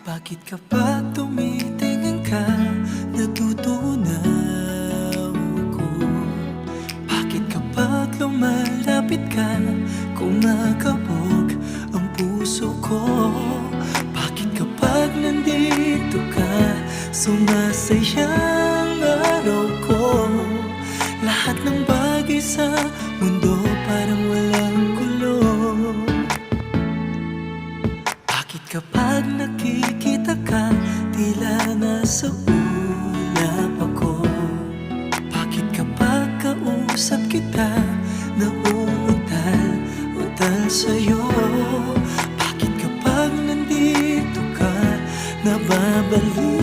Bakit kapag tumitingin ka, natutunaw ako? Bakit kapag lumalapit ka, kumakabog ang puso ko? Bakit kapag nandito ka, sumasaya ang araw ko? Lahat ng bagay sa mundo parang walang gulo. Bakit kapag nakikita ka, tila nasa ulap ako? Bakit kapag kausap kita, nauutal-utal sa'yo? Bakit kapag nandito ka, nababalik